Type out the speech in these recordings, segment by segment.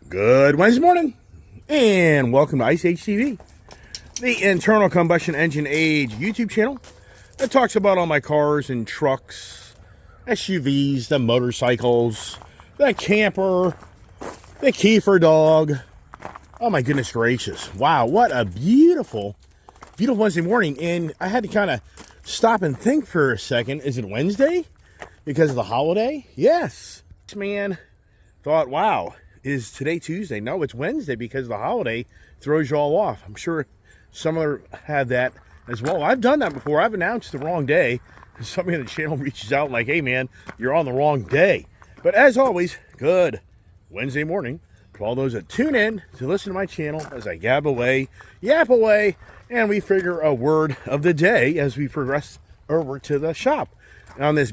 Good Wednesday morning, and welcome to Ice Age TV, the internal combustion engine age YouTube channel that talks about all my cars and trucks, SUVs, the motorcycles, the camper, the Kiefer dog. Oh my goodness gracious. Wow, what a beautiful Wednesday morning. And I had to kind of stop and think for a second. Is it Wednesday because of the holiday? Yes. Man, thought, wow. Is today Tuesday? No, it's Wednesday because the holiday throws you all off. I'm sure some of you had that as well. I've done that before. I've announced the wrong day. Somebody on the channel reaches out like, hey man, you're on the wrong day. But as always, good Wednesday morning to all those that tune in to listen to my channel as I yap away, and we figure a word of the day as we progress over to the shop on this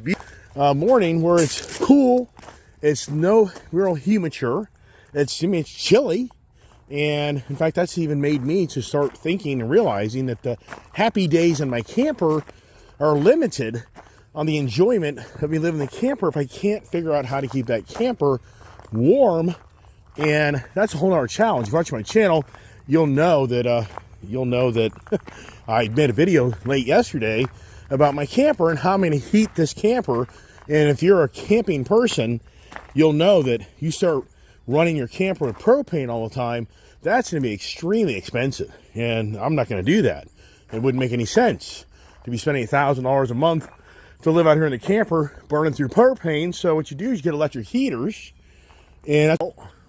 morning where it's cool. It's no real humidity. It's chilly, and in fact, that's even made me to start thinking and realizing that the happy days in my camper are limited on the enjoyment of me living in the camper if I can't figure out how to keep that camper warm, and that's a whole other challenge. If you watch my channel, you'll know that I made a video late yesterday about my camper and how I'm going to heat this camper, and if you're a camping person, you'll know that you start running your camper with propane all the time, that's going to be extremely expensive. And I'm not going to do that. It wouldn't make any sense to be spending $1,000 a month to live out here in the camper burning through propane. So what you do is you get electric heaters. And,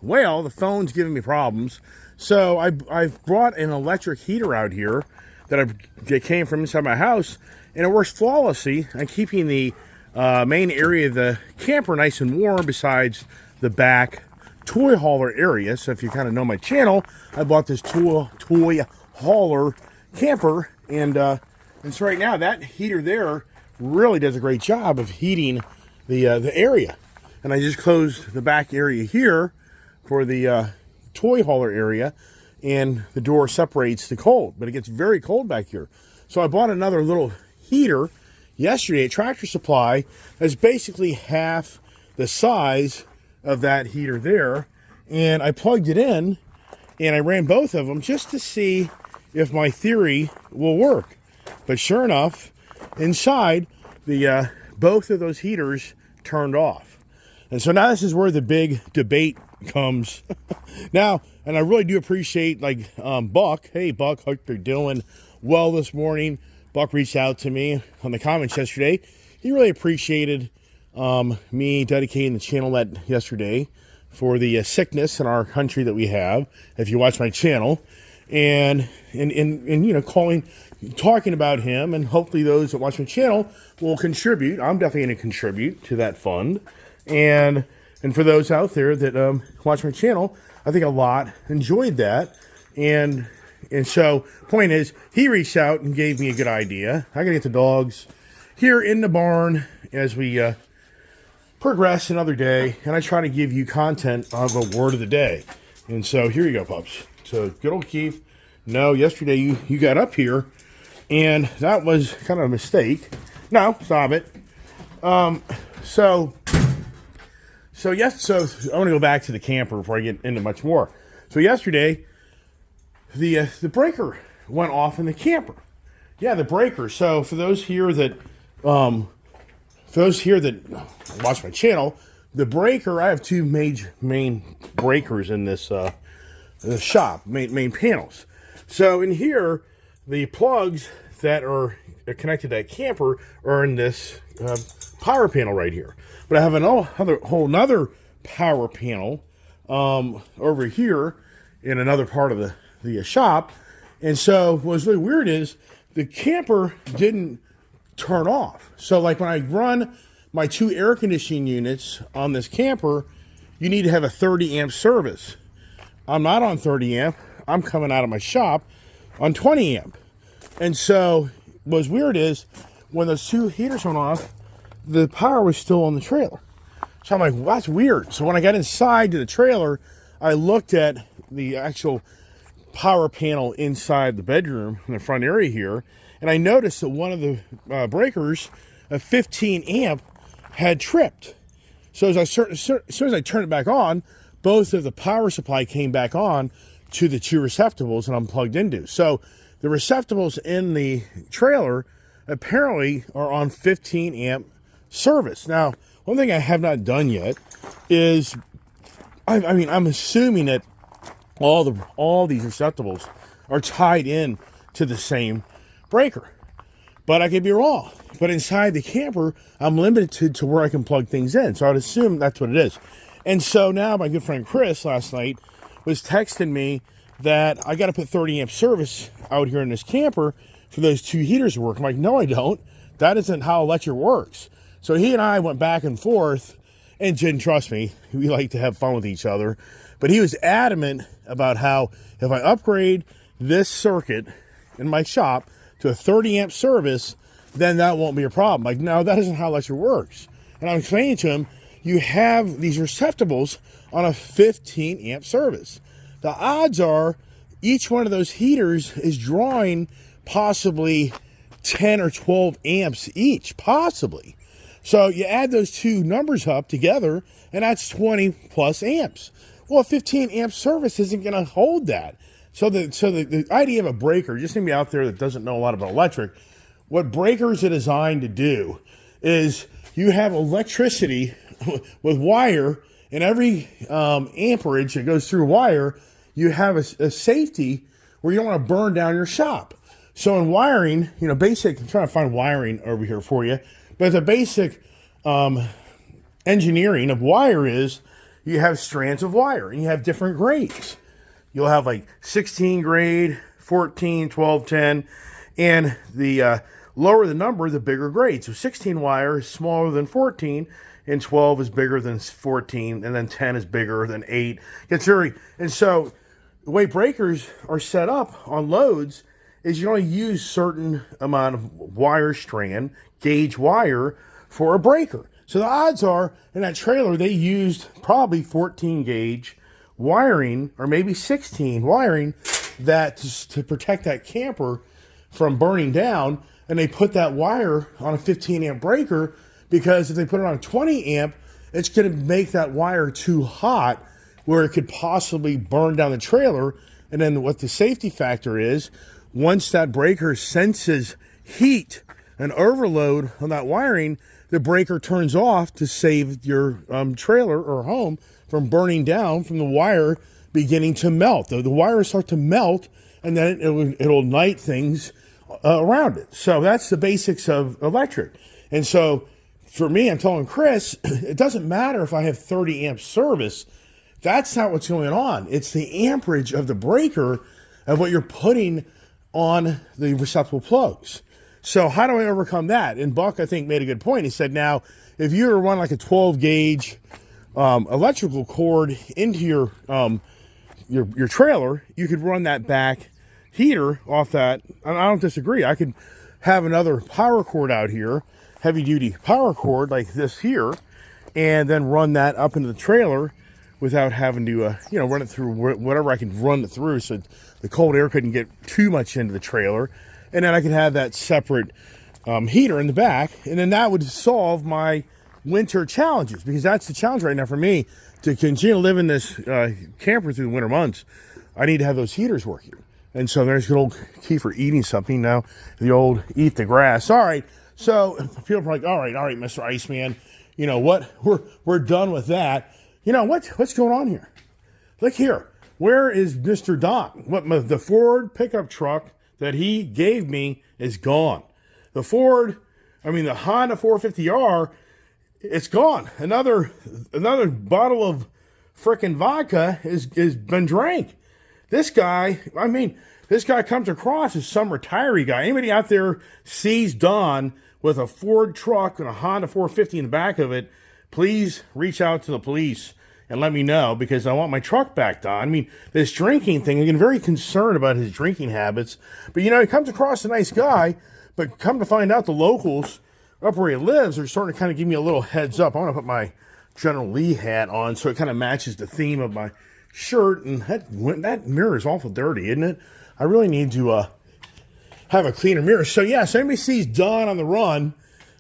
well, the phone's giving me problems. So I've brought an electric heater out here that came from inside my house. And it works flawlessly on keeping the main area of the camper nice and warm besides the back toy hauler area. So if you kind of know my channel, I bought this toy hauler camper, and so right now that heater there really does a great job of heating the area. And I just closed the back area here for the toy hauler area, and the door separates the cold, but it gets very cold back here. So I bought another little heater yesterday at Tractor Supply that's basically half the size of that heater there, and I plugged it in and I ran both of them just to see if my theory will work. But sure enough, inside the both of those heaters turned off. And so now this is where the big debate comes. Now, and I really do appreciate Buck. Hey Buck, hope you're doing well this morning. Buck reached out to me on the comments yesterday. He really appreciated me dedicating the channel that yesterday for the sickness in our country that we have. If you watch my channel, and you know, talking about him, and hopefully those that watch my channel will contribute. I'm definitely going to contribute to that fund, and for those out there that watch my channel, I think a lot enjoyed that, and so point is, he reached out and gave me a good idea. I gotta get the dogs here in the barn as we progress another day, and I try to give you content of a word of the day. And so here you go, pups. So good old Keith. No, yesterday you got up here, and that was kind of a mistake. No, stop it. So yes. So I want to go back to the camper before I get into much more. So yesterday, the breaker went off in the camper. Yeah, the breaker. So for those here that watch my channel, the breaker, I have two main breakers in this the shop, main panels. So in here, the plugs that are connected to that camper are in this power panel right here. But I have whole nother power panel over here in another part of the shop. And so what's really weird is the camper didn't turn off. So like when I run my two air conditioning units on this camper, you need to have a 30 amp service. I'm not on 30 amp. I'm coming out of my shop on 20 amp. And so what's weird is when those two heaters went off, the power was still on the trailer. So I'm like, well, that's weird. So when I got inside to the trailer, I looked at the actual power panel inside the bedroom in the front area here, and I noticed that one of the breakers, a 15 amp, had tripped. So as soon as I turned it back on, both of the power supply came back on to the two receptacles that I'm plugged into. So the receptacles in the trailer apparently are on 15 amp service. Now, one thing I have not done yet is, I'm assuming that all these receptacles are tied in to the same breaker, but I could be wrong. But inside the camper, I'm limited to where I can plug things in, so I'd assume that's what it is. And so now my good friend Chris last night was texting me that I got to put 30 amp service out here in this camper for those two heaters to work. I'm like, no, I don't. That isn't how electric works. So he and I went back and forth, and Jen, trust me, we like to have fun with each other. But he was adamant about how if I upgrade this circuit in my shop to a 30 amp service, then that won't be a problem. Like, no, that isn't how electric works. And I'm explaining to him, you have these receptacles on a 15 amp service. The odds are each one of those heaters is drawing possibly 10 or 12 amps each, possibly. So you add those two numbers up together, and that's 20 plus amps. Well, a 15 amp service isn't going to hold that. So the idea of a breaker, just anybody out there that doesn't know a lot about electric, what breakers are designed to do is you have electricity with wire, and every amperage that goes through wire, you have a safety where you don't want to burn down your shop. So in wiring, basic, I'm trying to find wiring over here for you, but the basic engineering of wire is you have strands of wire, and you have different grades. You'll have like 16 grade, 14, 12, 10, and the lower the number, the bigger grade. So 16 wire is smaller than 14, and 12 is bigger than 14, and then 10 is bigger than 8. And so the way breakers are set up on loads is you only use certain amount of wire strand, gauge wire, for a breaker. So the odds are in that trailer they used probably 14 gauge wiring, or maybe 16 wiring, that to protect that camper from burning down, and they put that wire on a 15 amp breaker, because if they put it on 20 amp, it's going to make that wire too hot where it could possibly burn down the trailer. And then what the safety factor is, once that breaker senses heat and overload on that wiring, the breaker turns off to save your trailer or home from burning down from the wire beginning to melt. The wire will start to melt, and then it'll ignite things around it. So that's the basics of electric. And so for me, I'm telling Chris, it doesn't matter if I have 30 amp service. That's not what's going on. It's the amperage of the breaker of what you're putting on the receptacle plugs. So how do I overcome that? And Buck, I think, made a good point. He said, now, if you were to run like a 12 gauge electrical cord into your trailer, you could run that back heater off that. I don't disagree. I could have another power cord out here, heavy duty power cord like this here, and then run that up into the trailer without having to run it through whatever I can run it through, so the cold air couldn't get too much into the trailer. And then I could have that separate heater in the back, and then that would solve my winter challenges, because that's the challenge right now for me to continue to live in this camper through the winter months. I need to have those heaters working. And so there's good old Kiefer eating something now, the old eat the grass. All right, so people are like, all right, Mr. Iceman, you know what? We're done with that. You know what's going on here? Look here. Where is Mr. Don? The Ford pickup truck that he gave me is gone. The Honda 450R, it's gone. Another bottle of frickin' vodka is been drank. This guy comes across as some retiree guy. Anybody out there sees Don with a Ford truck and a Honda 450 in the back of it, please reach out to the police and let me know, because I want my truck back, Don. I mean, this drinking thing, I'm getting very concerned about his drinking habits. But, he comes across a nice guy, but come to find out the locals up where he lives are starting to kind of give me a little heads up. I want to put my General Lee hat on so it kind of matches the theme of my shirt. And that mirror is awful dirty, isn't it? I really need to have a cleaner mirror. So, yeah, so anybody sees Don on the run.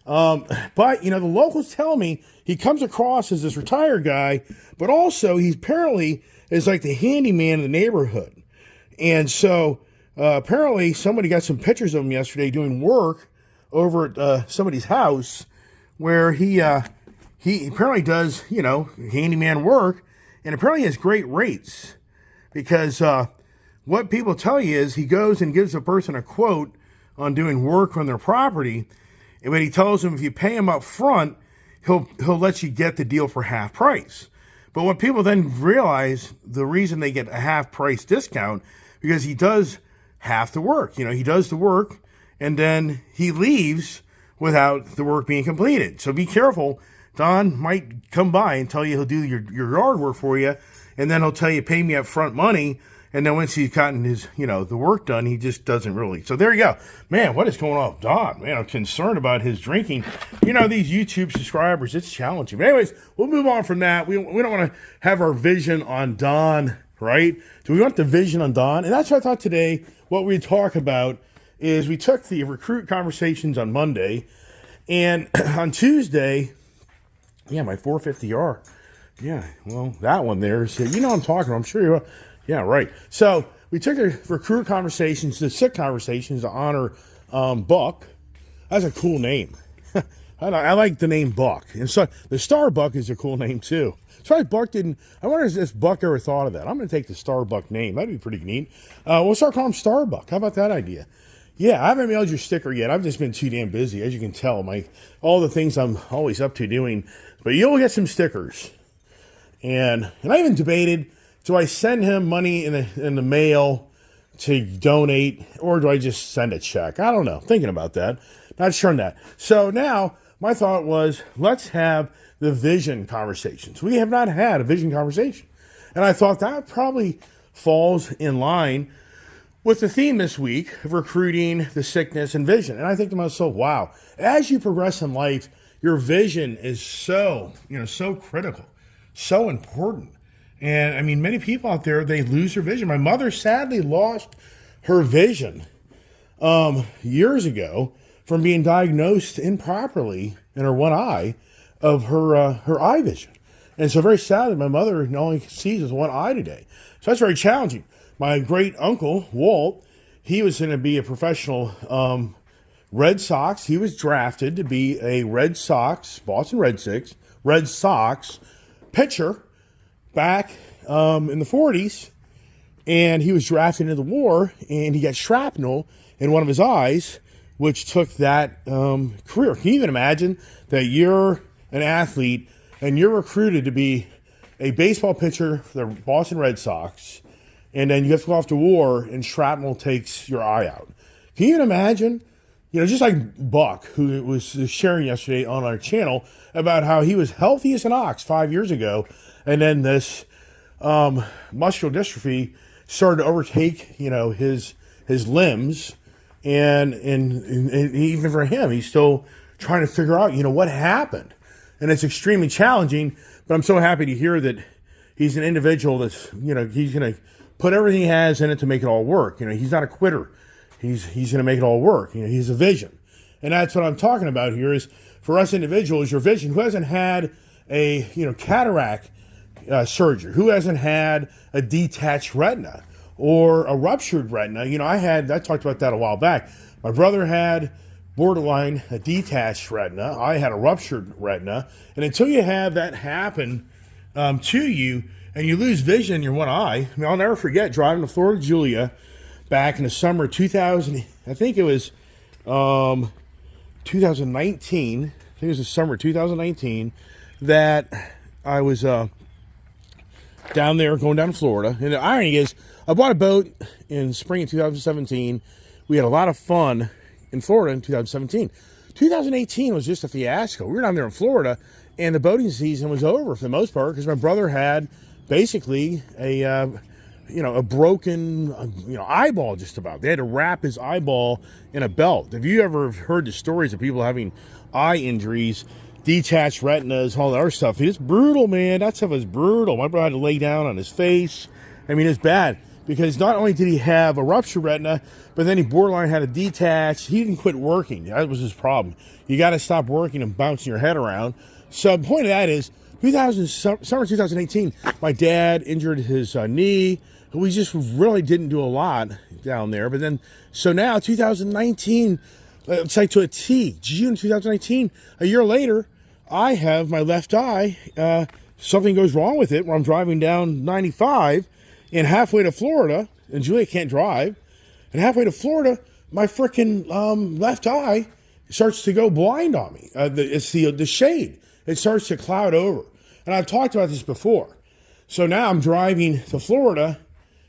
But, the locals tell me he comes across as this retired guy, but also he apparently is like the handyman in the neighborhood. And so apparently somebody got some pictures of him yesterday doing work over at somebody's house where he apparently does, handyman work, and apparently has great rates because what people tell you is he goes and gives a person a quote on doing work on their property, and when he tells them if you pay him up front, he'll let you get the deal for half price. But what people then realize, the reason they get a half price discount, because he does half the work. He does the work, and then he leaves without the work being completed. So be careful. Don might come by and tell you he'll do your yard work for you, and then he'll tell you, pay me up front money. And then once he's gotten his, the work done, he just doesn't really. So there you go. Man, what is going on with Don? Man, I'm concerned about his drinking. These YouTube subscribers, it's challenging. But anyways, we'll move on from that. We don't want to have our vision on Don, right? Do we want the vision on Don? And that's what I thought today, what we'd talk about is we took the recruit conversations on Monday. And on Tuesday, my 450R. Yeah, well, that one there is, I'm talking, I'm sure you are. Yeah, right. So we took the recruit conversations, the sick conversations to honor Buck. That's a cool name. I like the name Buck. And so the Starbuck is a cool name too. Sorry, Buck didn't. I wonder if Buck ever thought of that. I'm going to take the Starbuck name. That'd be pretty neat. We'll start calling him Starbuck. How about that idea? Yeah, I haven't mailed your sticker yet. I've just been too damn busy, as you can tell. All the things I'm always up to doing. But you'll get some stickers. And I even debated, do I send him money in the mail to donate, or do I just send a check? I don't know. Thinking about that. Not sure on that. So now my thought was, let's have the vision conversations. We have not had a vision conversation. And I thought that probably falls in line with the theme this week of recruiting, the sickness, and vision. And I think to myself, wow, as you progress in life, your vision is so critical, so important. And many people out there, they lose their vision. My mother sadly lost her vision years ago from being diagnosed improperly in her one eye of her eye vision. And so very sadly, my mother only sees with one eye today. So that's very challenging. My great uncle, Walt, he was going to be a professional Red Sox. He was drafted to be a Red Sox, Boston Red Sox pitcher back in the 40s, and he was drafted into the war, and he got shrapnel in one of his eyes, which took that career. Can you even imagine that you're an athlete and you're recruited to be a baseball pitcher for the Boston Red Sox, and then you have to go off to war and shrapnel takes your eye out? Can you even imagine? Just like Buck, who was sharing yesterday on our channel about how he was healthy as an ox 5 years ago, and then this muscular dystrophy started to overtake, his limbs, and even for him, he's still trying to figure out, what happened, and it's extremely challenging. But I'm so happy to hear that he's an individual that's, he's going to put everything he has in it to make it all work. He's not a quitter. He's going to make it all work. He's a vision. And that's what I'm talking about here is, for us individuals, your vision. Who hasn't had a, cataract surgery? Who hasn't had a detached retina or a ruptured retina? I talked about that a while back. My brother had borderline a detached retina. I had a ruptured retina. And until you have that happen to you and you lose vision in your one eye, I'll never forget driving to Florida Julia back in the summer of 2000, I think it was 2019. I think it was the summer of 2019 that I was down there going down to Florida. And the irony is, I bought a boat in spring of 2017. We had a lot of fun in Florida in 2017. 2018 was just a fiasco. We were down there in Florida, and the boating season was over for the most part because my brother had basically a broken, eyeball just about. They had to wrap his eyeball in a belt. Have you ever heard the stories of people having eye injuries, detached retinas, all that other stuff? It's brutal, man. That stuff is brutal. My brother had to lay down on his face. It's bad because not only did he have a ruptured retina, but then he borderline had a detached. He didn't quit working. That was his problem. You got to stop working and bouncing your head around So the point of that is, summer 2018, my dad injured his knee. We just really didn't do a lot down there. But then, so now 2019, it's like to a T, June 2019, a year later, I have my left eye, something goes wrong with it where I'm driving down 95 and halfway to Florida, and Julia can't drive, and halfway to Florida, my freaking left eye starts to go blind on me. It's the shade. It starts to cloud over. And I've talked about this before. So now I'm driving to Florida,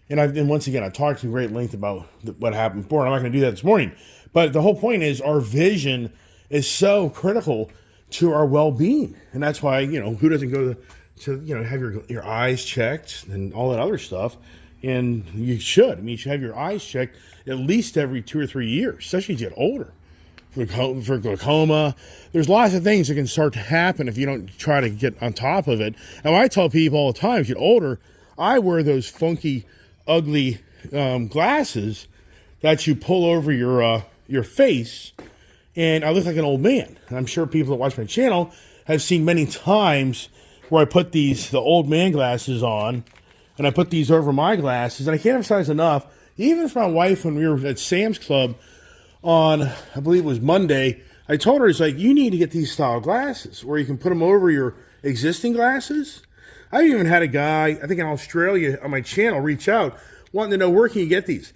and once again, I've talked in great length about what happened before. I'm not going to do that this morning. But the whole point is our vision is so critical to our well-being. And that's why, who doesn't go to have your eyes checked and all that other stuff. And you should. I mean, you should have your eyes checked at least every 2 or 3 years, especially as you get older. For glaucoma, there's lots of things that can start to happen if you don't try to get on top of it. And I tell people all the time, as you get older, I wear those funky, ugly glasses that you pull over your face, and I look like an old man. And I'm sure people that watch my channel have seen many times where I put the old man glasses on, and I put these over my glasses. And I can't emphasize enough, even for my wife when we were at Sam's Club on, I believe it was Monday, I told her, it's like, you need to get these style glasses where you can put them over your existing glasses. I even had a guy, I think in Australia, on my channel reach out wanting to know, where can you get these?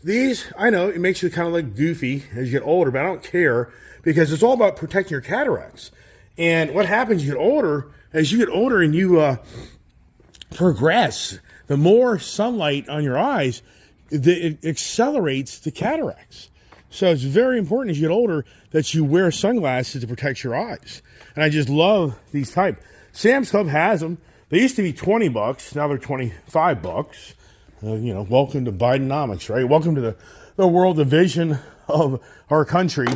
These, I know, it makes you kind of look goofy as you get older, but I don't care because it's all about protecting your cataracts. And what happens as you get older and you progress, the more sunlight on your eyes, it accelerates the cataracts. So it's very important as you get older that you wear sunglasses to protect your eyes. And I just love these type. Sam's Club has them. They used to be $20. Now they're $25. Welcome to Bidenomics, right? Welcome to the world division of our country.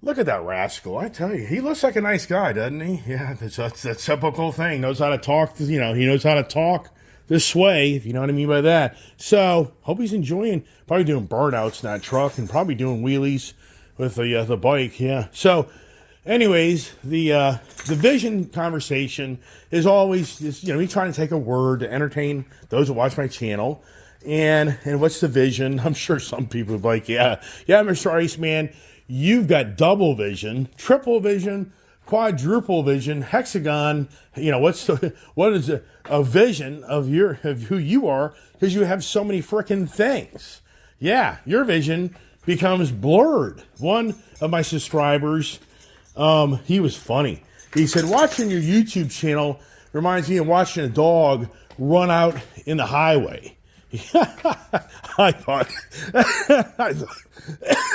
Look at that rascal. I tell you, he looks like a nice guy, doesn't he? Yeah, that's a typical thing. Knows how to talk. He knows how to talk this way, if you know what I mean by that. So, hope he's enjoying, probably doing burnouts in that truck and probably doing wheelies with the bike, yeah. So, anyways, the vision conversation is always just, me trying to take a word to entertain those that watch my channel. And what's the vision? I'm sure some people are like, yeah, Mr. Iceman, you've got double vision, triple vision, quadruple vision, hexagon. What is a vision of who you are, because you have so many freaking things. Yeah, your vision becomes blurred. One of my subscribers, he was funny. He said, watching your YouTube channel reminds me of watching a dog run out in the highway. I thought,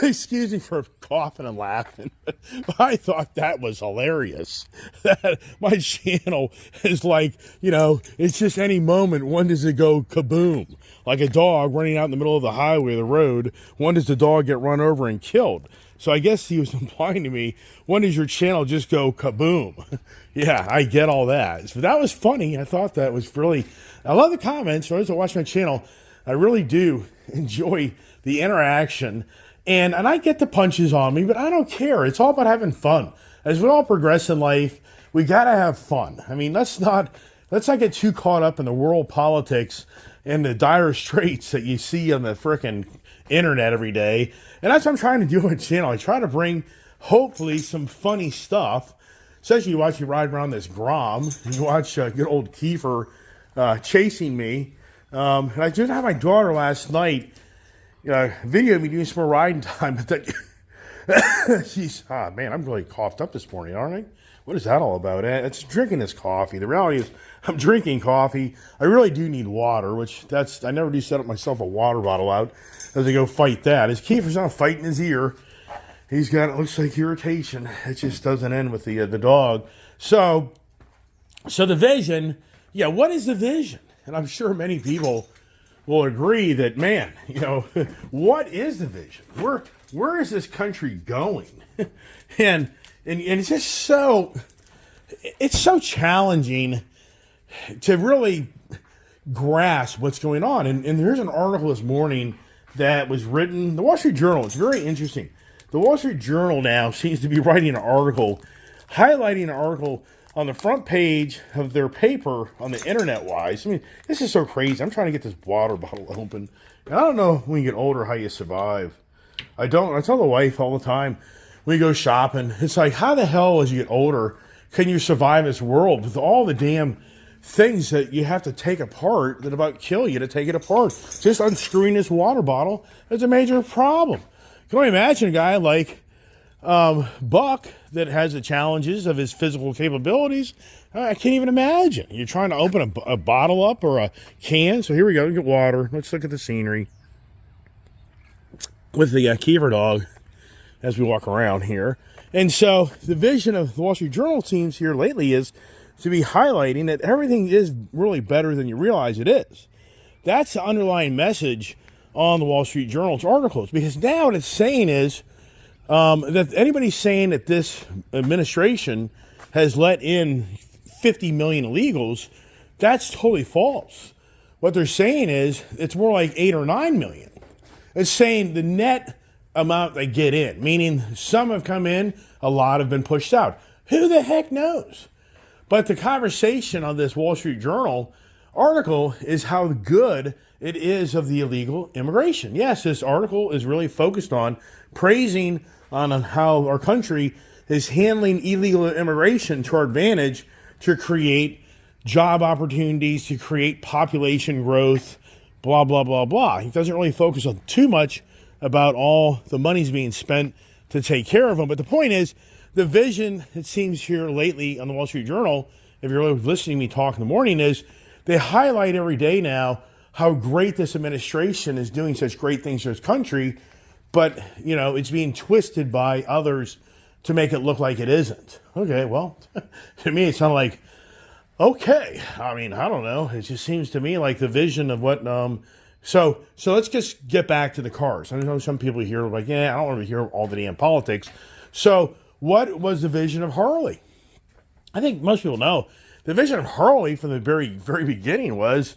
excuse me for coughing and laughing, but I thought that was hilarious. That my channel is like, it's just any moment, when does it go kaboom? Like a dog running out in the middle of the highway or the road, when does the dog get run over and killed? So I guess he was implying to me, when does your channel just go kaboom? Yeah, I get all that. So that was funny. I thought that was really, I love the comments. For those that watch my channel, I really do enjoy the interaction. And I get the punches on me, but I don't care. It's all about having fun. As we all progress in life, we got to have fun. I mean, let's not get too caught up in the world politics and the dire straits that you see on the frickin' internet every day. And that's what I'm trying to do on my channel. I try to bring, hopefully, some funny stuff. Especially you watch me ride around this Grom. And you watch good old Kiefer chasing me. And I just had my daughter last night video me doing some more riding time. But then she's, man, I'm really coughed up this morning, aren't I? What is that all about? It's drinking this coffee. The reality is I'm drinking coffee. I really do need water, I never do set up myself a water bottle out as I go fight that. His Kiefer's not fighting his ear. He's got, it looks like irritation. It just doesn't end with the dog. So the vision, what is the vision? And I'm sure many people will agree that, man, what is the vision? Where is this country going? and it's just so challenging to really grasp what's going on. And there's an article this morning that was written, the Wall Street Journal. It's very interesting. The Wall Street Journal now seems to be writing an article highlighting an article on the front page of their paper on the internet-wise. I mean, this is so crazy. I'm trying to get this water bottle open. And I don't know when you get older how you survive. I don't. I tell the wife all the time when we go shopping, it's like, how the hell as you get older can you survive this world with all the damn things that you have to take apart that about kill you to take it apart? Just unscrewing this water bottle is a major problem. Can you imagine a guy like Buck that has the challenges of his physical capabilities? I can't even imagine. You're trying to open a bottle up or a can. So here we go. We get water. Let's look at the scenery with the Kiever dog as we walk around here. And so the vision of the Wall Street Journal teams here lately is to be highlighting that everything is really better than you realize it is. That's the underlying message on the Wall Street Journal's articles, because now what it's saying is that anybody saying that this administration has let in 50 million illegals, that's totally false. What they're saying is it's more like 8 or 9 million. It's saying the net amount they get in, meaning some have come in, a lot have been pushed out. Who the heck knows? But the conversation on this Wall Street Journal article is how good it is of the illegal immigration. Yes, this article is really focused on praising on how our country is handling illegal immigration to our advantage to create job opportunities, to create population growth, blah, blah, blah, blah. He doesn't really focus on too much about all the money's being spent to take care of them. But the point is, the vision, it seems here lately on the Wall Street Journal, if you're really listening to me talk in the morning, is they highlight every day now how great this administration is doing such great things for this country, but, you know, it's being twisted by others to make it look like it isn't. Okay, well, to me, it's not like, okay. I mean, I don't know. It just seems to me like the vision of what, so let's just get back to the cars. I know some people here are like, yeah, I don't want to hear all the damn politics. So what was the vision of Harley? I think most people know the vision of Harley from the very, very beginning was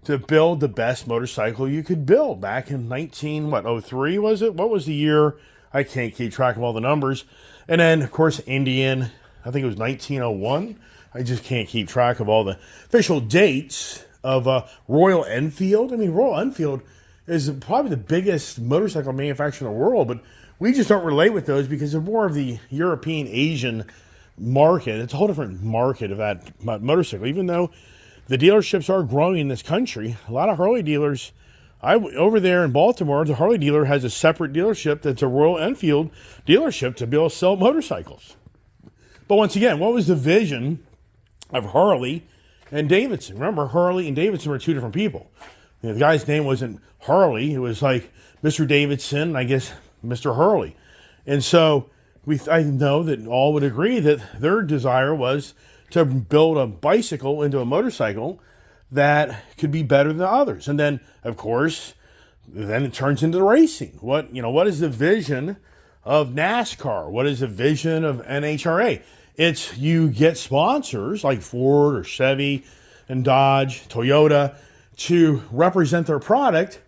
to build the best motorcycle you could build back in 03 was it? What was the year? I can't keep track of all the numbers. And then, of course, Indian, I think it was 1901. I just can't keep track of all the official dates of Royal Enfield. I mean, Royal Enfield is probably the biggest motorcycle manufacturer in the world, but we just don't relate with those because they're more of the European, Asian market. It's a whole different market of that motorcycle. Even though the dealerships are growing in this country, a lot of Harley dealers, over there in Baltimore, the Harley dealer has a separate dealership that's a Royal Enfield dealership to be able to sell motorcycles. But once again, what was the vision of Harley and Davidson? Remember, Harley and Davidson were two different people. You know, the guy's name wasn't Harley. It was like Mr. Davidson, I guess Mr. Hurley. And so I know that all would agree that their desire was to build a bicycle into a motorcycle that could be better than others. And then, of course, then it turns into racing. What is the vision of NASCAR? What is the vision of NHRA? It's you get sponsors like Ford or Chevy and Dodge, Toyota, to represent their product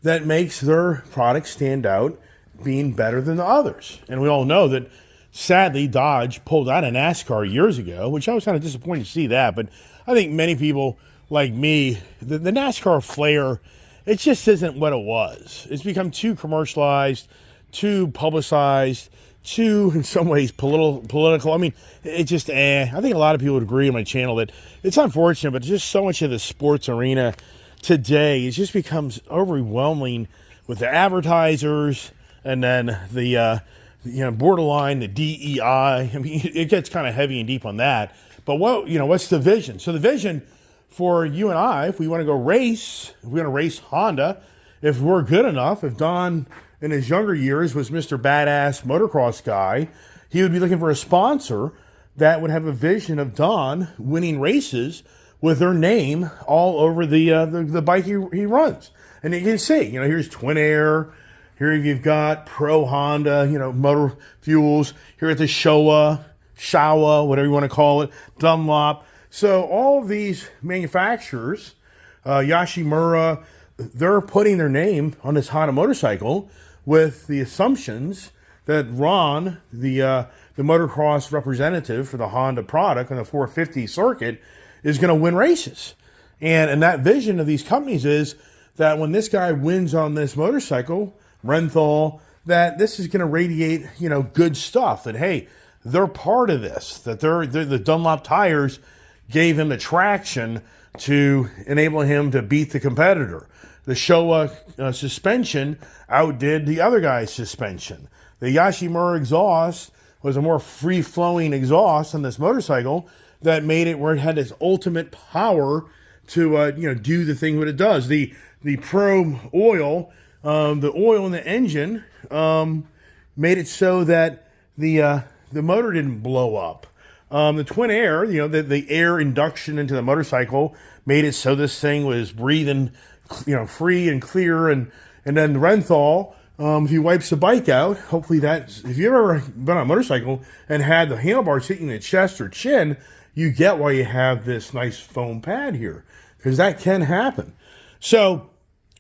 that makes their product stand out being better than the others. And we all know that, sadly, Dodge pulled out of NASCAR years ago, which I was kind of disappointed to see that. But I think many people like me, the NASCAR flair, it just isn't what it was. It's become too commercialized, too publicized, too, in some ways, political. I mean, it just, I think a lot of people would agree on my channel that it's unfortunate, but just so much of the sports arena today, it just becomes overwhelming with the advertisers and then the, borderline, the DEI. I mean, it gets kind of heavy and deep on that. But what's the vision? So the vision for you and I, if we want to go race, if we want to race Honda, if we're good enough, if Don in his younger years was Mr. Badass motocross guy, he would be looking for a sponsor that would have a vision of Don winning races with their name all over the bike he runs. And you can see, here's Twin Air. Here you've got Pro Honda, Motor Fuels. Here at the Showa, whatever you want to call it, Dunlop. So all of these manufacturers, Yashimura, they're putting their name on this Honda motorcycle with the assumptions that Ron, the motocross representative for the Honda product on the 450 circuit, is going to win races. And that vision of these companies is that when this guy wins on this motorcycle, Renthal, that this is going to radiate, good stuff. That, hey, they're part of this. That they're the Dunlop tires gave him the traction to enable him to beat the competitor. The Showa suspension outdid the other guy's suspension. The Yashimura exhaust was a more free-flowing exhaust on this motorcycle that made it where it had this ultimate power to do the thing what it does. The Pro oil, the oil in the engine made it so that the motor didn't blow up. The Twin Air, the air induction into the motorcycle made it so this thing was breathing, free and clear. And then the Renthal, if he wipes the bike out, hopefully if you've ever been on a motorcycle and had the handlebars hitting the chest or chin, you get why you have this nice foam pad here, because that can happen. So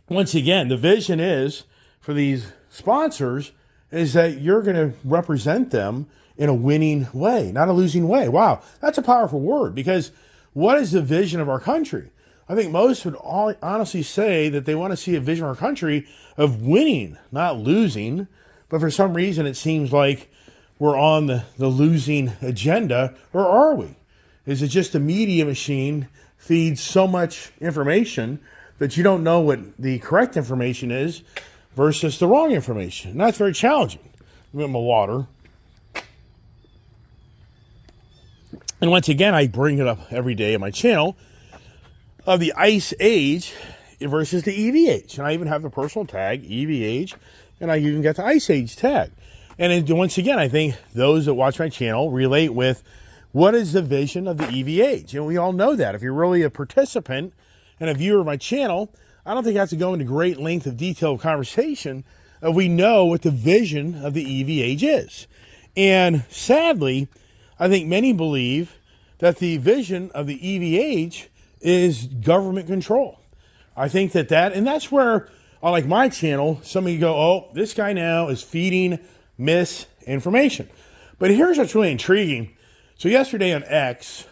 once again, the vision is for these sponsors is that you're going to represent them in a winning way, not a losing way. Wow, that's a powerful word, because what is the vision of our country? I think most would honestly say that they want to see a vision of our country of winning, not losing. But for some reason, it seems like we're on the losing agenda, or are we? Is it just the media machine feeds so much information that you don't know what the correct information is versus the wrong information? And that's very challenging. Let me get my water. And once again, I bring it up every day on my channel of the Ice Age versus the EV Age. And I even have the personal tag, EV Age, and I even got the Ice Age tag. And then once again, I think those that watch my channel relate with what is the vision of the EV Age. And we all know that. If you're really a participant and a viewer of my channel, I don't think I have to go into great length of detailed conversation. We know what the vision of the EV Age is. And sadly, I think many believe that the vision of the EV Age is government control. I think and that's where, on like my channel, some of you go, oh, this guy now is feeding misinformation. But here's what's really intriguing. So yesterday on X,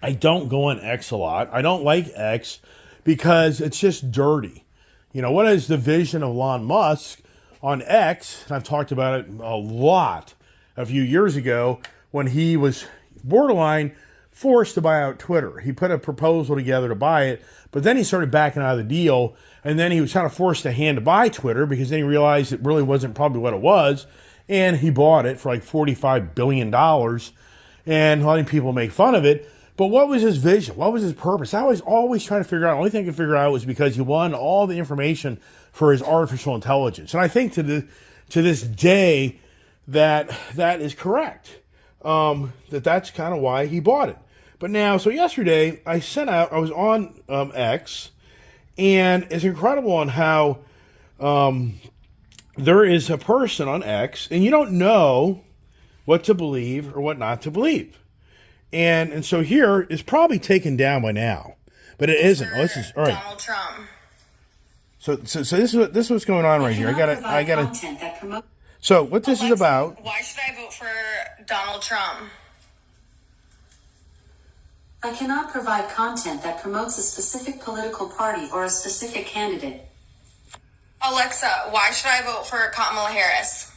I don't go on X a lot. I don't like X because it's just dirty. What is the vision of Elon Musk on X? And I've talked about it a lot a few years ago when he was borderline forced to buy out Twitter. He put a proposal together to buy it, but then he started backing out of the deal, and then he was kind of forced to hand to buy Twitter because then he realized it really wasn't probably what it was, and he bought it for like $45 billion and letting people make fun of it. But what was his vision? What was his purpose? I was always trying to figure out. The only thing I could figure out was because he wanted all the information for his artificial intelligence. And I think to this day that is correct. That's kind of why he bought it. But now, so yesterday, I was on X, and it's incredible on how there is a person on X, and you don't know what to believe or what not to believe. And so here, it's probably taken down by now, but it isn't. Oh, this is, all right. Donald Trump. So this is what's going on right here. I gotta. So what this is about. Why should I vote for Donald Trump? I cannot provide content that promotes a specific political party or a specific candidate. Alexa, why should I vote for Kamala Harris?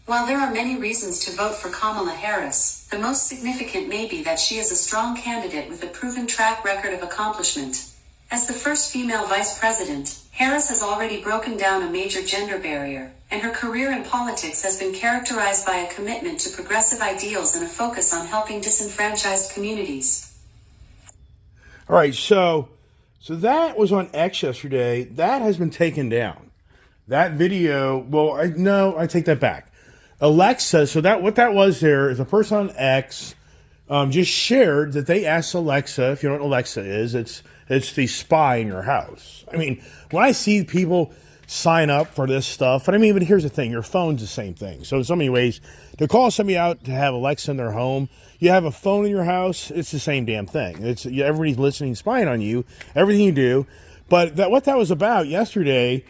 While there are many reasons to vote for Kamala Harris, the most significant may be that she is a strong candidate with a proven track record of accomplishment. As the first female vice president, Harris has already broken down a major gender barrier, and her career in politics has been characterized by a commitment to progressive ideals and a focus on helping disenfranchised communities. All right, so that was on X yesterday. That has been taken down. That video, I take that back. Alexa, so what that was there is a person on X just shared that they asked Alexa, if you know what Alexa is, it's the spy in your house. I mean, when I see people sign up for this stuff, but here's the thing, your phone's the same thing. So in so many ways, to call somebody out to have Alexa in their home, you have a phone in your house, it's the same damn thing. Everybody's listening, spying on you, everything you do. But what that was about yesterday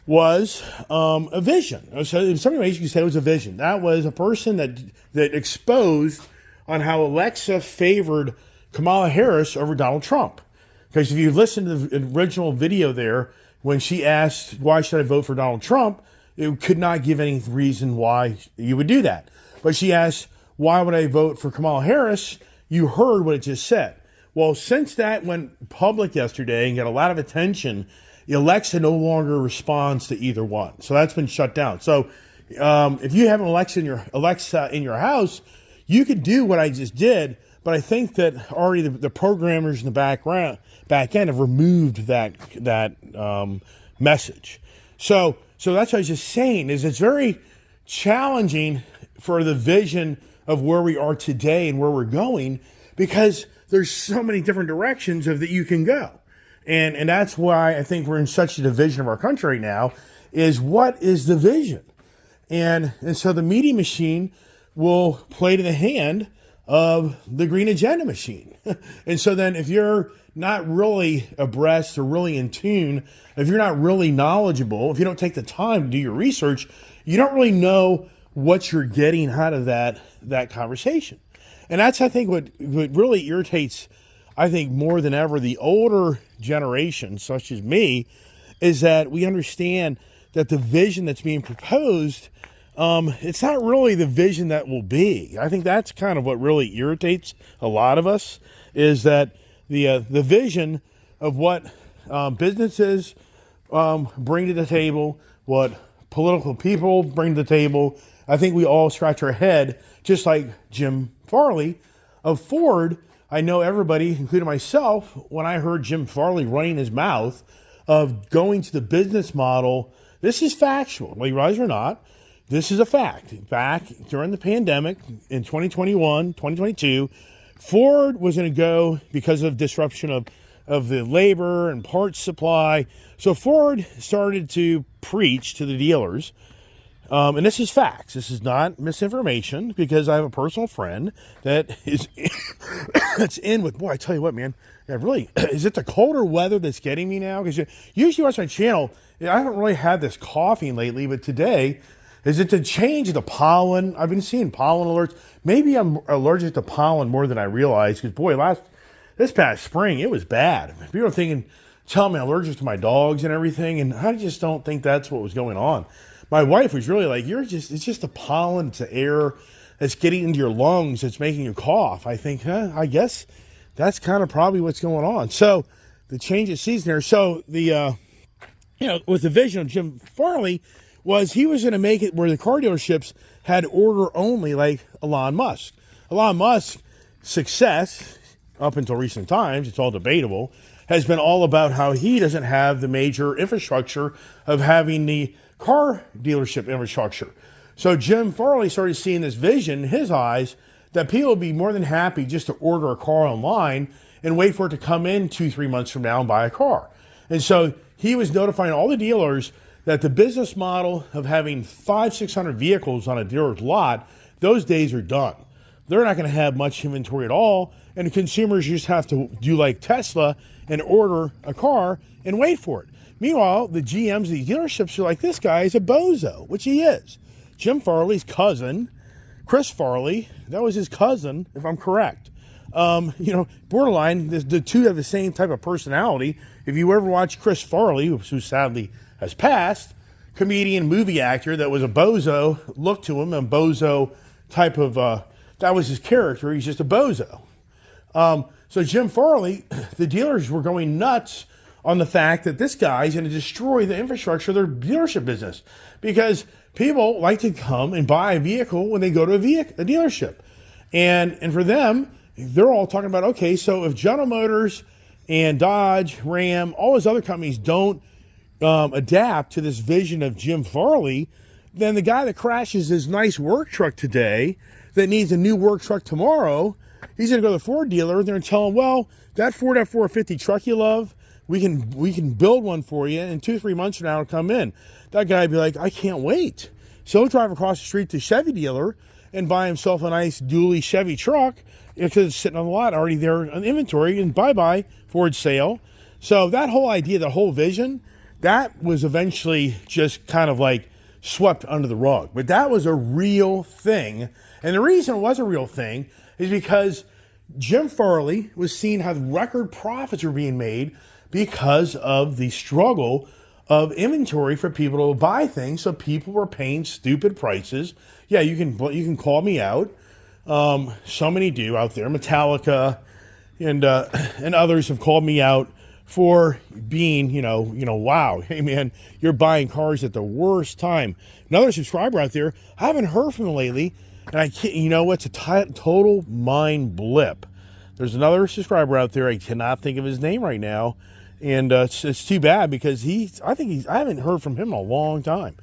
was a vision. So in some ways, you could say it was a vision. That was a person that exposed on how Alexa favored Kamala Harris over Donald Trump. Because if you listen to the original video there, when she asked, why should I vote for Donald Trump? It could not give any reason why you would do that. But she asked, why would I vote for Kamala Harris? You heard what it just said. Well, since that went public yesterday and got a lot of attention, Alexa no longer responds to either one. So that's been shut down. So if you have an Alexa in your house, you could do what I just did. But I think that already the programmers in the back end have removed that message. So that's what I was just saying, is it's very challenging for the vision of where we are today and where we're going, because there's so many different directions that you can go. And that's why I think we're in such a division of our country right now, is what is the vision? And so the media machine will play to the hand of the green agenda machine. And so then if you're not really abreast or really in tune, if you're not really knowledgeable, if you don't take the time to do your research, you don't really know what you're getting out of that conversation. And that's, I think, what really irritates, I think, more than ever, the older generation, such as me, is that we understand that the vision that's being proposed, it's not really the vision that will be. I think that's kind of what really irritates a lot of us, is that the vision of what businesses bring to the table, what political people bring to the table. I think we all scratch our head, just like Jim Farley of Ford. I know everybody, including myself, when I heard Jim Farley running his mouth of going to the business model, this is factual, whether you realize it or not. This is a fact. Back during the pandemic in 2021, 2022, Ford was going to go because of disruption of the labor and parts supply. So Ford started to preach to the dealers, and this is facts. This is not misinformation, because I have a personal friend that is that's in with, boy, I tell you what, man, yeah, really, is it the colder weather that's getting me now? Because usually watch my channel, I haven't really had this coughing lately, but today, is it the change of the pollen? I've been seeing pollen alerts. Maybe I'm allergic to pollen more than I realized, because, boy, this past spring, it was bad. People are telling me I'm allergic to my dogs and everything, and I just don't think that's what was going on. My wife was really like, it's just the pollen, it's the air that's getting into your lungs that's making you cough. I think, I guess that's kind of probably what's going on. So the change of season there. So with the vision of Jim Farley was he was going to make it where the car dealerships had order only, like Elon Musk. Elon Musk's success, up until recent times, it's all debatable, has been all about how he doesn't have the major infrastructure of having the car dealership infrastructure. So Jim Farley started seeing this vision in his eyes that people would be more than happy just to order a car online and wait for it to come in 2-3 months from now and buy a car. And so he was notifying all the dealers that the business model of having 500-600 vehicles on a dealer's lot, those days are done. They're not going to have much inventory at all, and the consumers just have to do like Tesla and order a car and wait for it. Meanwhile, the GMs of these dealerships are like, this guy is a bozo, which he is. Jim Farley's cousin, Chris Farley, that was his cousin, if I'm correct. Borderline, the two have the same type of personality. If you ever watch Chris Farley, who sadly has passed, comedian, movie actor that was a bozo, looked to him, a bozo type of, that was his character. He's just a bozo. So Jim Farley, the dealers were going nuts on the fact that this guy's going to destroy the infrastructure of their dealership business, because people like to come and buy a vehicle when they go to a dealership. And for them, they're all talking about, okay, so if General Motors and Dodge, Ram, all those other companies don't adapt to this vision of Jim Farley, then the guy that crashes his nice work truck today that needs a new work truck tomorrow, he's going to go to the Ford dealer and they're going to tell him, well, that Ford F-450 truck you love, we can build one for you, and 2-3 months from now it'll come in. That guy would be like, I can't wait. So he'll drive across the street to Chevy dealer and buy himself a nice dually Chevy truck because it's sitting on the lot already there on inventory, and bye-bye, Ford sale. So that whole idea, the whole vision, that was eventually just kind of like swept under the rug. But that was a real thing. And the reason it was a real thing is because Jim Farley was seeing how record profits were being made because of the struggle of inventory for people to buy things. So people were paying stupid prices. Yeah, you can call me out. So many do out there. Metallica and others have called me out for being, wow, hey man, you're buying cars at the worst time. Another subscriber out there, I haven't heard from him lately, and I can't, it's a total mind blip. There's another subscriber out there, I cannot think of his name right now, and it's too bad because I haven't heard from him in a long time.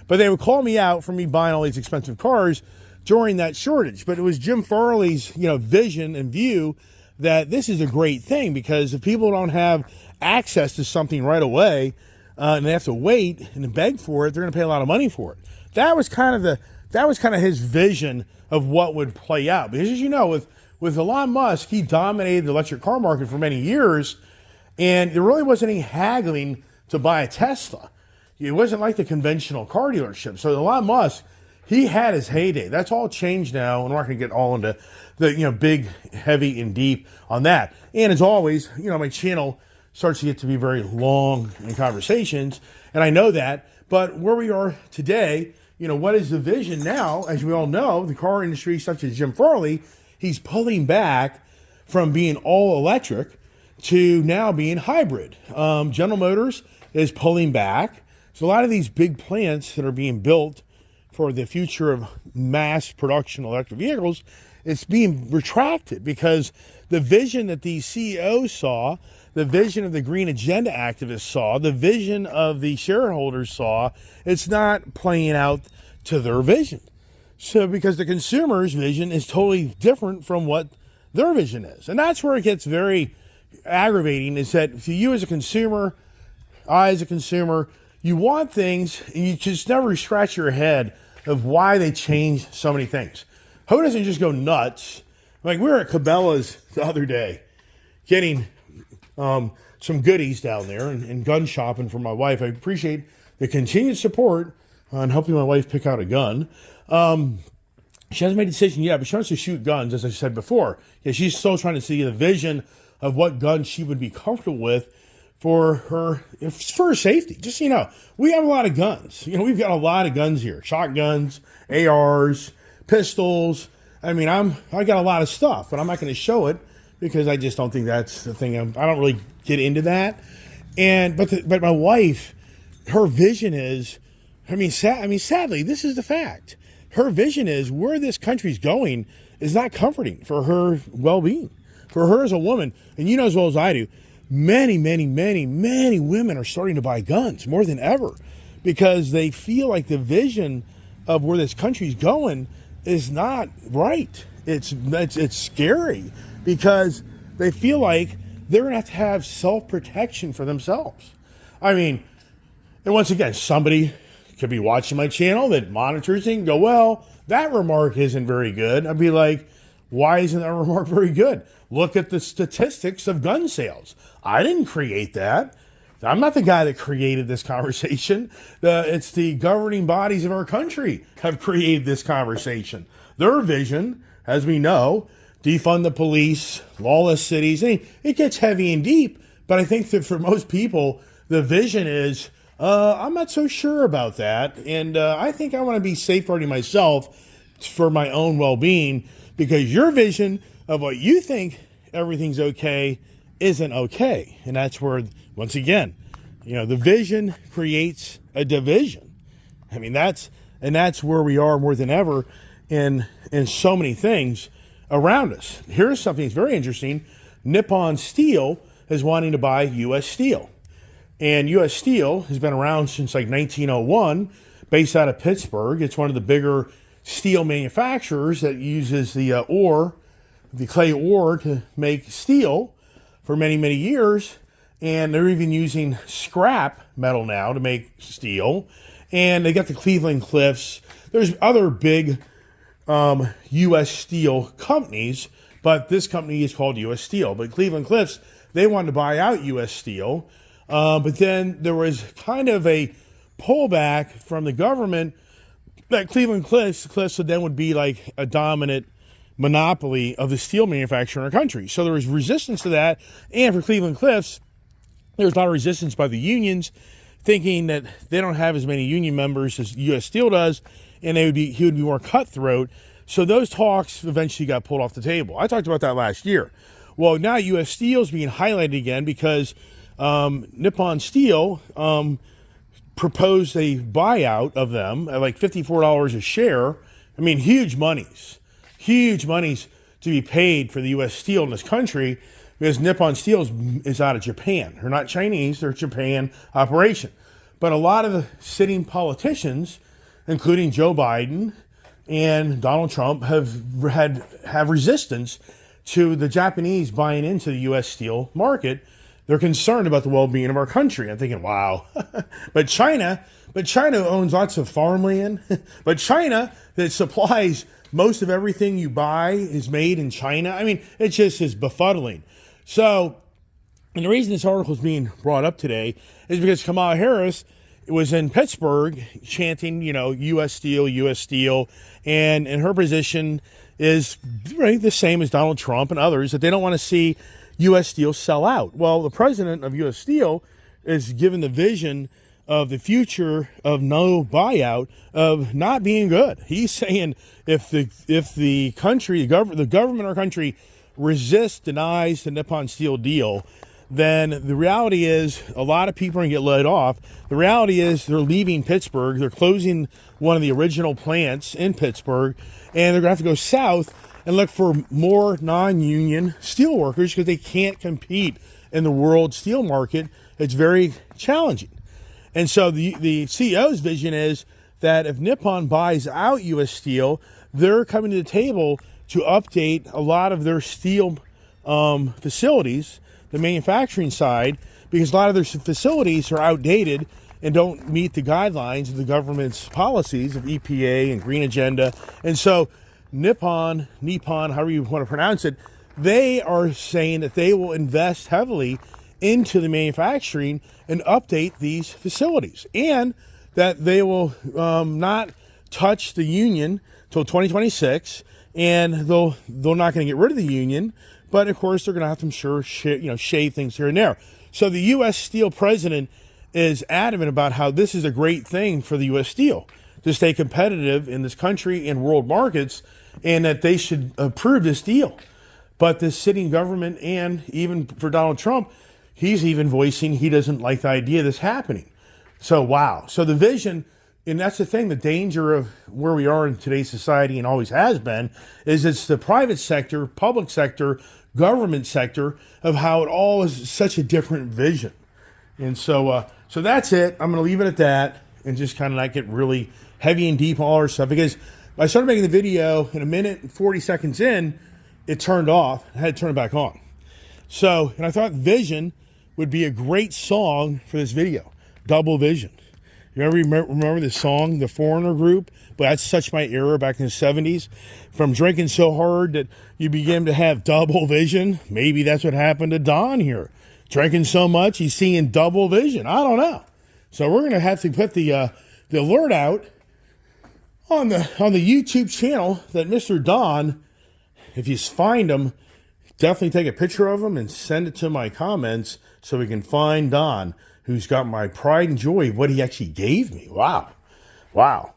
But they would call me out for me buying all these expensive cars during that shortage. But it was Jim Farley's, vision and view that this is a great thing, because if people don't have access to something right away and they have to wait and beg for it, they're going to pay a lot of money for it. That was kind of his vision of what would play out. Because as you know, with Elon Musk, he dominated the electric car market for many years, and there really wasn't any haggling to buy a Tesla. It wasn't like the conventional car dealership. So Elon Musk, he had his heyday. That's all changed now, and we're not going to get all into the big, heavy, and deep on that. And as always, my channel starts to get to be very long in conversations, and I know that. But where we are today, what is the vision now? As we all know, the car industry, such as Jim Farley, he's pulling back from being all electric to now being hybrid. General Motors is pulling back. So a lot of these big plants that are being built for the future of mass production electric vehicles, it's being retracted because the vision that these CEOs saw, the vision of the green agenda activists saw, the vision of the shareholders saw, it's not playing out to their vision. So because the consumer's vision is totally different from what their vision is. And that's where it gets very aggravating, is that for you as a consumer, I as a consumer, you want things and you just never scratch your head of why they change so many things. Who doesn't just go nuts? Like, we were at Cabela's the other day getting some goodies down there and gun shopping for my wife. I appreciate the continued support on helping my wife pick out a gun. She hasn't made a decision yet, but she wants to shoot guns, as I said before. Yeah, she's still trying to see the vision of what guns she would be comfortable with for her safety. Just, we have a lot of guns. We've got a lot of guns here. Shotguns, ARs, pistols. I mean, I got a lot of stuff, but I'm not going to show it because I just don't think that's the thing. I don't really get into that. But my wife, her vision is, sadly, this is the fact. Her vision is where this country's going is not comforting for her well-being, for her as a woman. And you know as well as I do, many, many, many, many women are starting to buy guns more than ever because they feel like the vision of where this country's going is not right. It's scary because they feel like they're going to have self-protection for themselves. And once again, somebody could be watching my channel that monitors it and go, well, that remark isn't very good. I'd be like, why isn't that remark very good? Look at the statistics of gun sales. I didn't create that. I'm not the guy that created this conversation. It's the governing bodies of our country have created this conversation. Their vision, as we know, defund the police, lawless cities. It gets heavy and deep, but I think that for most people, the vision is, I'm not so sure about that. And I think I want to be safeguarding myself for my own well-being, because your vision of what you think everything's okay isn't okay. And that's where, once again, the vision creates a division. That's where we are more than ever in so many things around us. Here's something that's very interesting. Nippon Steel is wanting to buy U.S. Steel. And U.S. Steel has been around since like 1901, based out of Pittsburgh. It's one of the bigger steel manufacturers that uses the clay ore to make steel for many, many years. And they're even using scrap metal now to make steel. And they got the Cleveland Cliffs. There's other big U.S. Steel companies, but this company is called U.S. Steel. But Cleveland Cliffs, they wanted to buy out U.S. Steel But then there was kind of a pullback from the government that Cleveland Cliffs then would be like a dominant monopoly of the steel manufacturer in our country. So there was resistance to that. And for Cleveland Cliffs, there was a lot of resistance by the unions, thinking that they don't have as many union members as U.S. Steel does, and he would be more cutthroat. So those talks eventually got pulled off the table. I talked about that last year. Well, now U.S. Steel is being highlighted again because Nippon Steel proposed a buyout of them at like $54 a share. I mean, huge monies to be paid for the U.S. Steel in this country, because Nippon Steel is out of Japan. They're not Chinese, they're Japan operation. But a lot of the sitting politicians, including Joe Biden and Donald Trump, have resistance to the Japanese buying into the U.S. steel market. They're concerned about the well-being of our country. I'm thinking, wow. But China owns lots of farmland. But China, that supplies most of everything you buy, is made in China. I mean, it just is befuddling. So, and the reason this article is being brought up today is because Kamala Harris was in Pittsburgh chanting, U.S. Steel, and her position is right, the same as Donald Trump and others, that they don't want to see U.S. Steel sell out. Well, the president of U.S. Steel is given the vision of the future of no buyout of not being good. He's saying if the country, the government of our country resists, denies the Nippon Steel deal, then the reality is a lot of people are going to get laid off. The reality is they're leaving Pittsburgh. They're closing one of the original plants in Pittsburgh, and they're going to have to go south and look for more non-union steel workers because they can't compete in the world steel market. It's very challenging. And so the CEO's vision is that if Nippon buys out U.S. Steel, they're coming to the table to update a lot of their steel facilities, the manufacturing side, because a lot of their facilities are outdated and don't meet the guidelines of the government's policies of EPA and Green Agenda. And so Nippon, however you want to pronounce it, they are saying that they will invest heavily into the manufacturing and update these facilities, and that they will not touch the union till 2026, and they're not going to get rid of the union, but of course they're going to have to shave things here and there. So the U.S. Steel president is adamant about how this is a great thing for the U.S. Steel to stay competitive in this country and world markets, and that they should approve this deal. But the sitting government, and even for Donald Trump, he's even voicing he doesn't like the idea of this happening. So, wow. So the vision, and that's the thing, the danger of where we are in today's society, and always has been, is it's the private sector, public sector, government sector, of how it all is such a different vision. And so that's it. I'm going to leave it at that and just kind of not get really heavy and deep on all our stuff, because I started making the video, in a minute and 40 seconds in, it turned off. I had to turn it back on. So, and I thought Vision would be a great song for this video. Double Vision. You ever remember the song, The Foreigner Group? But that's such my era back in the 70s. From drinking so hard that you begin to have double vision. Maybe that's what happened to Don here. Drinking so much, he's seeing double vision. I don't know. So we're going to have to put the alert out on the YouTube channel that Mr. Don, if you find him, definitely take a picture of him and send it to my comments so we can find Don, who's got my pride and joy of what he actually gave me. Wow.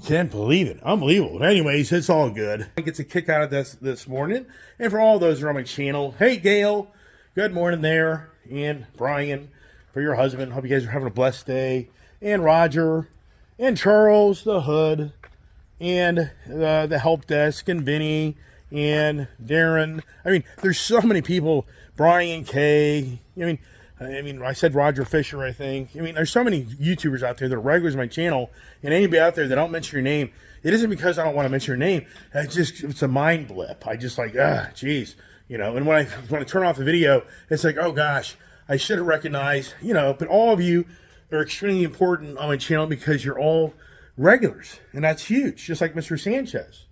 Can't believe it. Unbelievable. But anyways, it's all good. I get a kick out of this morning. And for all those who are on my channel, hey, Gail, good morning there. And Brian, for your husband, hope you guys are having a blessed day. And Roger, and Charles, the Hood, and the help desk, and Vinny, and Darren. I mean, there's so many people. Brian K. I mean, I said Roger Fisher, I think. I mean, there's so many YouTubers out there that are regulars on my channel, and anybody out there that don't mention your name, it isn't because I don't want to mention your name. It's a mind blip. I just geez. And when I turn off the video, it's like, oh gosh, I should have recognized, but all of you are extremely important on my channel because you're all regulars, and that's huge. Just like Mr. Sanchez,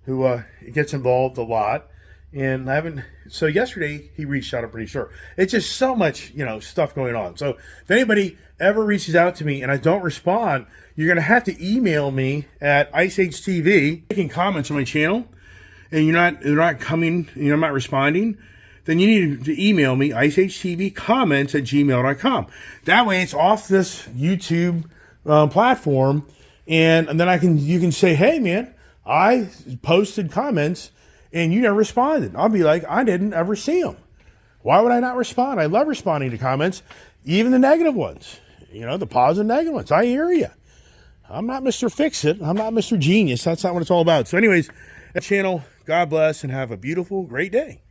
who gets involved a lot, And I haven't. So yesterday he reached out. I'm pretty sure. It's just so much, stuff going on. So if anybody ever reaches out to me and I don't respond, you're gonna have to email me at IceAgeTV, making comments on my channel, and you're not coming. I'm not responding. Then you need to email me iceagetvcomments@gmail.com. That way it's off this YouTube platform, and then you can say, hey man, I posted comments and you never responded. I'll be like, I didn't ever see them. Why would I not respond? I love responding to comments, even the negative ones, the positive, negative ones. I hear you. I'm not Mr. Fix-It. I'm not Mr. Genius. That's not what it's all about. So anyways, that channel, God bless and have a beautiful, great day.